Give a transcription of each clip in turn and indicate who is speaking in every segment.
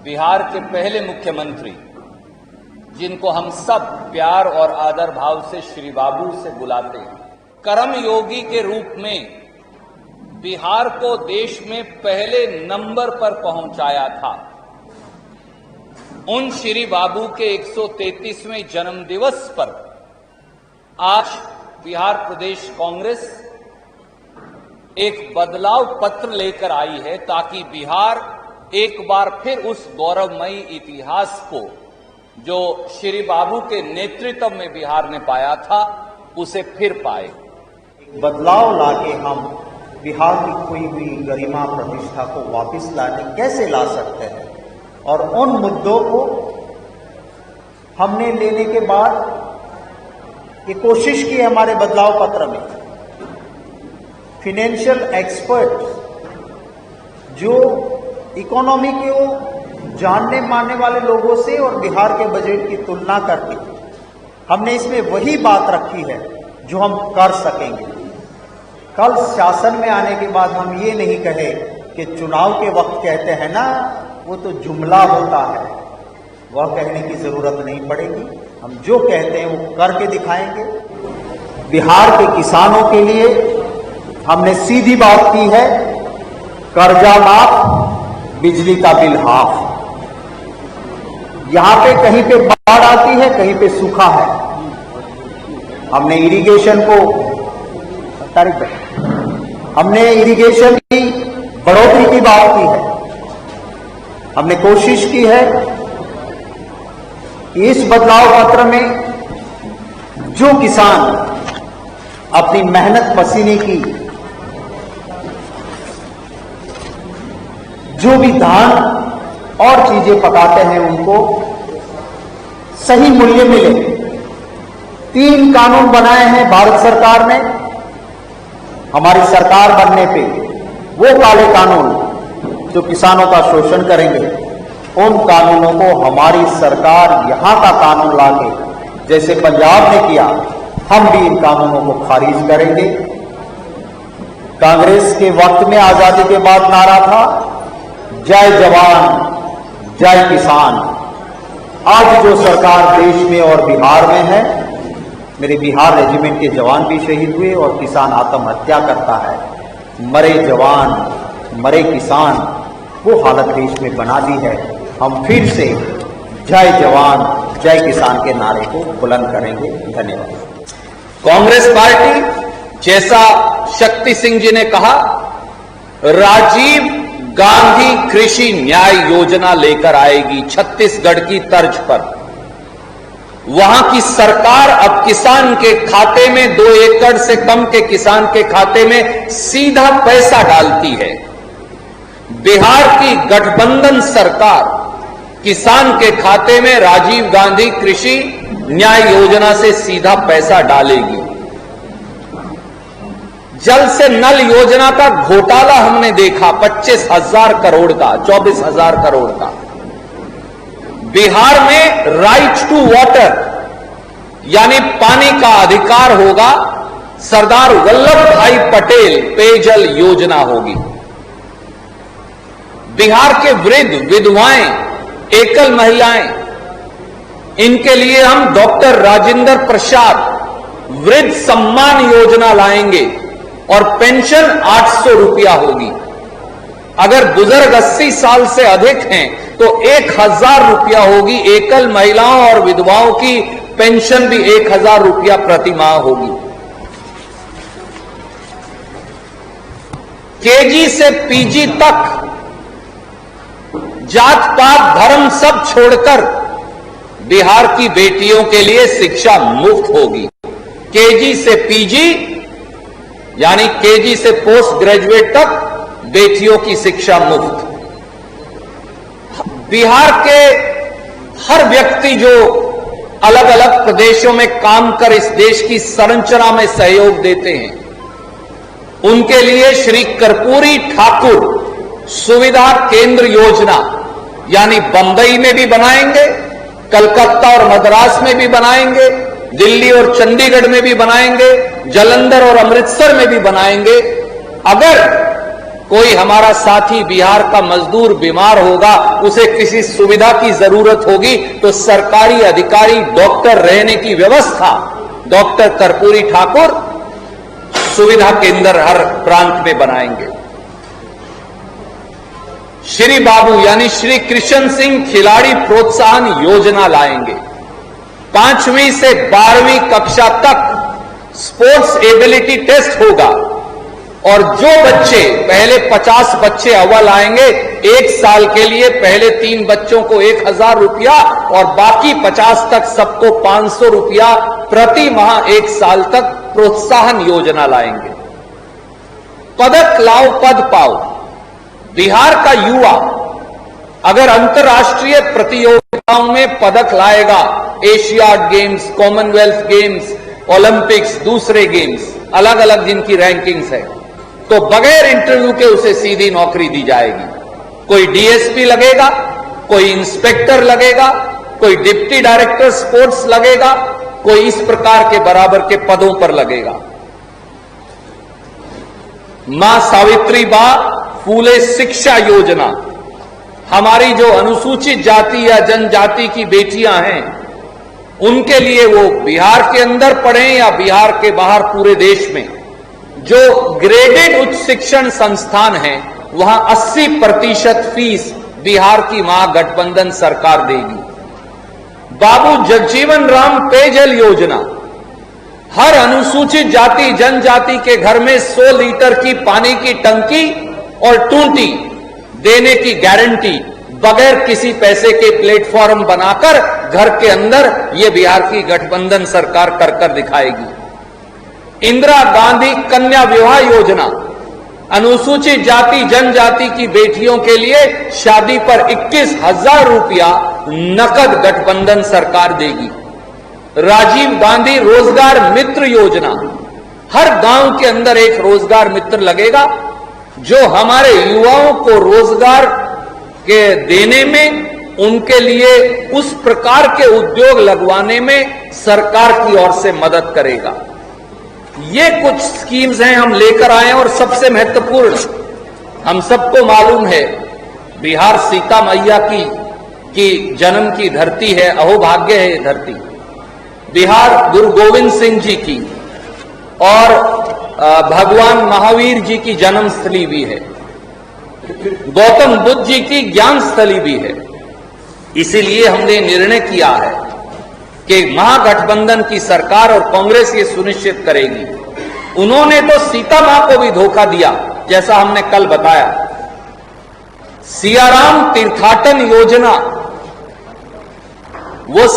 Speaker 1: बिहार के पहले मुख्यमंत्री, जिनको हम सब प्यार और आदर भाव से श्री बाबू से बुलाते हैं, कर्मयोगी के रूप में बिहार को देश में पहले नंबर पर पहुंचाया था। उन श्री बाबू के 133वें जन्मदिवस पर आज बिहार प्रदेश कांग्रेस एक बदलाव पत्र लेकर आई है, ताकि बिहार एक बार फिर उस गौरवमयी इतिहास को जो श्री बाबू के नेतृत्व में बिहार ने पाया था, उसे फिर पाए।
Speaker 2: बदलाव लाके हम बिहार की खोई हुई गरिमा प्रतिष्ठा को वापस कैसे ला सकते हैं, और उन मुद्दों को हमने लेने के बाद ये कोशिश की हमारे बदलाव पत्र में फाइनेंशियल एक्सपर्ट जो इकोनॉमी को जानने मानने वाले लोगों से और बिहार के बजट की तुलना करके हमने इसमें वही बात रखी है जो हम कर सकेंगे। कल शासन में आने के बाद हम ये नहीं कहे कि चुनाव के वक्त कहते हैं ना, वो तो जुमला होता है, वह कहने की जरूरत नहीं पड़ेगी। हम जो कहते हैं वो करके दिखाएंगे। बिहार के किसानों के लिए हमने सीधी बात की है, कर्जा माफ, बिजली का बिल हाफ। यहां पे कहीं पे बाढ़ आती है, कहीं पे सूखा है। हमने इरिगेशन को हमने इरिगेशन की बढ़ोतरी की बात की है। हमने कोशिश की है कि इस बदलाव पत्र में जो किसान अपनी मेहनत पसीने की जो भी धान और चीजें पकाते हैं, उनको सही मूल्य मिले। 3 कानून बनाए हैं भारत सरकार ने। हमारी सरकार बनने पे वो काले कानून जो किसानों का शोषण करेंगे, उन कानूनों को हमारी सरकार यहां का कानून लाके, जैसे पंजाब ने किया, हम भी इन कानूनों को खारिज करेंगे। कांग्रेस के वक्त में आजादी के बाद नारा था, जय जवान जय किसान। आज जो सरकार देश में और बिहार में है, मेरे बिहार रेजिमेंट के जवान भी शहीद हुए और किसान आत्महत्या करता है। मरे जवान मरे किसान, वो हालत देश में बना दी है। हम फिर से जय जवान जय किसान के नारे को बुलंद करेंगे। धन्यवाद।
Speaker 1: कांग्रेस पार्टी, जैसा शक्ति सिंह जी ने कहा, राजीव गांधी कृषि न्याय योजना लेकर आएगी छत्तीसगढ़ की तर्ज पर। वहां की सरकार अब किसान के खाते में 2 एकड़ से कम के किसान के खाते में सीधा पैसा डालती है। बिहार की गठबंधन सरकार किसान के खाते में राजीव गांधी कृषि न्याय योजना से सीधा पैसा डालेगी। जल से नल योजना का घोटाला हमने देखा, 25,000 करोड़ का, 24,000 करोड़ का। बिहार में राइट टू वाटर यानी पानी का अधिकार होगा। सरदार वल्लभ भाई पटेल पेयजल योजना होगी। बिहार के वृद्ध, विधवाएं, एकल महिलाएं, इनके लिए हम डॉक्टर राजेंद्र प्रसाद वृद्ध सम्मान योजना लाएंगे और पेंशन 800 रुपया होगी। अगर बुजुर्ग 80 साल से अधिक हैं तो 1000 रुपया होगी। एकल महिलाओं और विधवाओं की पेंशन भी 1000 रुपया प्रति माह होगी। केजी से पीजी तक जात पात धर्म सब छोड़कर बिहार की बेटियों के लिए शिक्षा मुफ्त होगी। केजी से पीजी यानी केजी से पोस्ट ग्रेजुएट तक बेटियों की शिक्षा मुफ्त। बिहार के हर व्यक्ति जो अलग अलग प्रदेशों में काम कर इस देश की संरचना में सहयोग देते हैं, उनके लिए श्री कर्पूरी ठाकुर सुविधा केंद्र योजना यानी बंबई में भी बनाएंगे, कलकत्ता और मद्रास में भी बनाएंगे, दिल्ली और चंडीगढ़ में भी बनाएंगे, जालंधर और अमृतसर में भी बनाएंगे। अगर कोई हमारा साथी बिहार का मजदूर बीमार होगा, उसे किसी सुविधा की जरूरत होगी, तो सरकारी अधिकारी डॉक्टर रहने की व्यवस्था डॉक्टर कर्पूरी ठाकुर सुविधा केंद्र हर प्रांत में बनाएंगे। श्री बाबू यानी श्री कृष्ण सिंह खिलाड़ी प्रोत्साहन योजना लाएंगे। 5वीं से 12वीं कक्षा तक स्पोर्ट्स एबिलिटी टेस्ट होगा और जो बच्चे पहले 50 बच्चे अव्वल आएंगे, 1 साल के लिए पहले 3 बच्चों को 1000 रुपया और बाकी 50 तक सबको 500 रुपया प्रति माह 1 साल तक प्रोत्साहन योजना लाएंगे। पदक लाओ पद पाओ। बिहार का युवा अगर अंतर्राष्ट्रीय प्रतियोगिताओं में पदक लाएगा, Asiad games, Commonwealth games, Olympics, दूसरे गेम्स, अलग अलग जिनकी रैंकिंग्स है, तो बगैर इंटरव्यू के उसे सीधी नौकरी दी जाएगी। कोई डीएसपी लगेगा, कोई इंस्पेक्टर लगेगा, कोई डिप्टी डायरेक्टर स्पोर्ट्स लगेगा, कोई इस प्रकार के बराबर के पदों पर लगेगा। मां सावित्रीबा फूले शिक्षा योजना, हमारी जो अनुसूचित जाति या जनजाति की बेटियां हैं, उनके लिए वो बिहार के अंदर पढ़ें या बिहार के बाहर पूरे देश में जो ग्रेडेड उच्च शिक्षण संस्थान है, वहां 80% फीस बिहार की महागठबंधन सरकार देगी। बाबू जगजीवन राम पेयजल योजना, हर अनुसूचित जाति जनजाति के घर में 100 लीटर की पानी की टंकी और टूटी देने की गारंटी बगैर किसी पैसे के प्लेटफॉर्म बनाकर घर के अंदर ये बिहार की गठबंधन सरकार कर दिखाएगी। इंदिरा गांधी कन्या विवाह योजना, अनुसूचित जाति जनजाति की बेटियों के लिए शादी पर 21,000 रुपया नकद गठबंधन सरकार देगी। राजीव गांधी रोजगार मित्र योजना, हर गांव के अंदर एक रोजगार मित्र लगेगा जो हमारे युवाओं को रोजगार के देने में, उनके लिए उस प्रकार के उद्योग लगवाने में सरकार की ओर से मदद करेगा। ये कुछ स्कीम्स हैं हम लेकर आए हैं और सबसे महत्वपूर्ण, हम सबको मालूम है बिहार सीता मैया की जन्म की धरती है, अहोभाग्य है ये धरती। बिहार गुरु गोविंद सिंह जी की और भगवान महावीर जी की जन्म स्थली भी है, गौतम बुद्ध जी की ज्ञान स्थली भी है। इसीलिए हमने निर्णय किया है कि महागठबंधन की सरकार और कांग्रेस ये सुनिश्चित करेगी। उन्होंने तो सीता मां को भी धोखा दिया, जैसा हमने कल बताया। सियाराम तीर्थाटन योजना, वो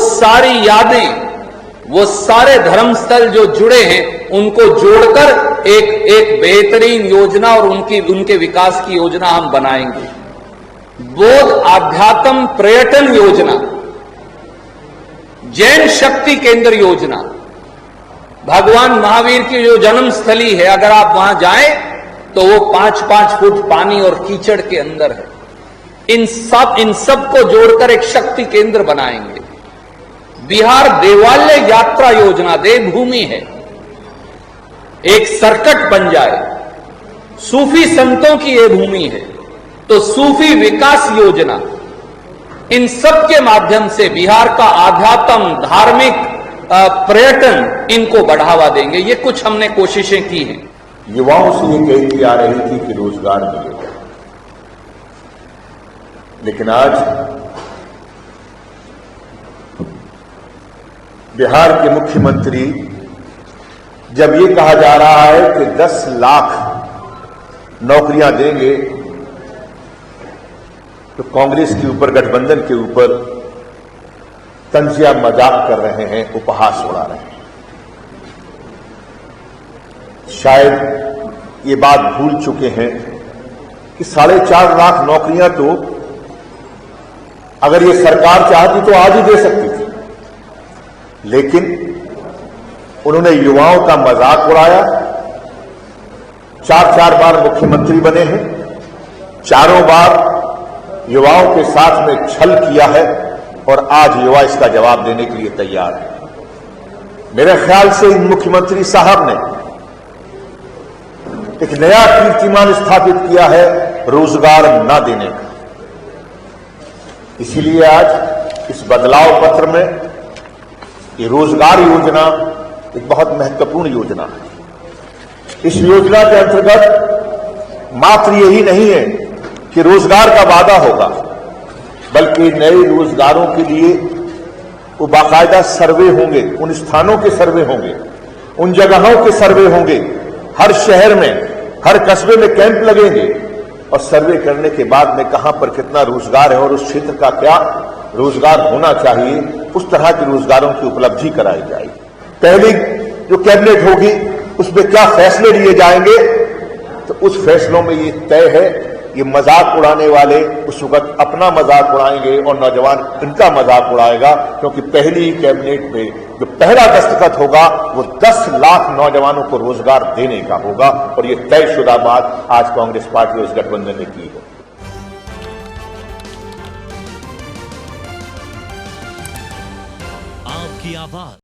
Speaker 1: सारी यादें, वो सारे धर्मस्थल जो जुड़े हैं उनको जोड़कर एक बेहतरीन योजना और उनके विकास की योजना हम बनाएंगे। बौद्ध आध्यात्म पर्यटन योजना, जैन शक्ति केंद्र योजना, भगवान महावीर की जो जन्म स्थली है, अगर आप वहां जाएं तो वो 5-5 फुट पानी और कीचड़ के अंदर है। इन सब को जोड़कर एक शक्ति केंद्र बनाएंगे। बिहार देवालय यात्रा योजना, देवभूमि है, एक सर्किट बन जाए। सूफी संतों की यह भूमि है, तो सूफी विकास योजना, इन सब के माध्यम से बिहार का आध्यात्म, धार्मिक, पर्यटन, इनको बढ़ावा देंगे। ये कुछ हमने कोशिशें की हैं।
Speaker 3: युवाओं से ये कही की आ रही थी कि रोजगार मिलेगा, लेकिन आज बिहार के मुख्यमंत्री जब ये कहा जा रहा है कि 10 लाख नौकरियां देंगे, तो कांग्रेस के ऊपर, गठबंधन के ऊपर तंजिया मजाक कर रहे हैं, उपहास उड़ा रहे हैं। शायद ये बात भूल चुके हैं कि 4.5 लाख नौकरियां तो अगर ये सरकार चाहती तो आज ही दे सकती थी, लेकिन उन्होंने युवाओं का मजाक उड़ाया। 4 बार मुख्यमंत्री बने हैं, चारों बार युवाओं के साथ में छल किया है और आज युवा इसका जवाब देने के लिए तैयार है। मेरे ख्याल से इन मुख्यमंत्री साहब ने एक नया कीर्तिमान स्थापित किया है रोजगार न देने का। इसीलिए आज इस बदलाव पत्र में ये रोजगार योजना एक बहुत महत्वपूर्ण योजना है। इस योजना के अंतर्गत मात्र यही नहीं है कि रोजगार का वादा होगा, बल्कि नए रोजगारों के लिए वो बाकायदा सर्वे होंगे, उन स्थानों के सर्वे होंगे, उन जगहों के सर्वे होंगे। हर शहर में, हर कस्बे में कैंप लगेंगे और सर्वे करने के बाद में कहां पर कितना रोजगार है और उस क्षेत्र का क्या रोजगार होना चाहिए, उस तरह के रोजगारों की उपलब्धि कराई जाएगी। पहली जो कैबिनेट होगी उसमें क्या फैसले लिए जाएंगे, तो उस फैसलों में ये तय है। ये मजाक उड़ाने वाले उस वक्त अपना मजाक उड़ाएंगे और नौजवान इनका मजाक उड़ाएगा, क्योंकि पहली ही कैबिनेट में जो पहला दस्तखत होगा वो 10 लाख नौजवानों को रोजगार देने का होगा। और ये तयशुदा बात आज कांग्रेस पार्टी और इस गठबंधन ने की है।
Speaker 4: आपकी आवाज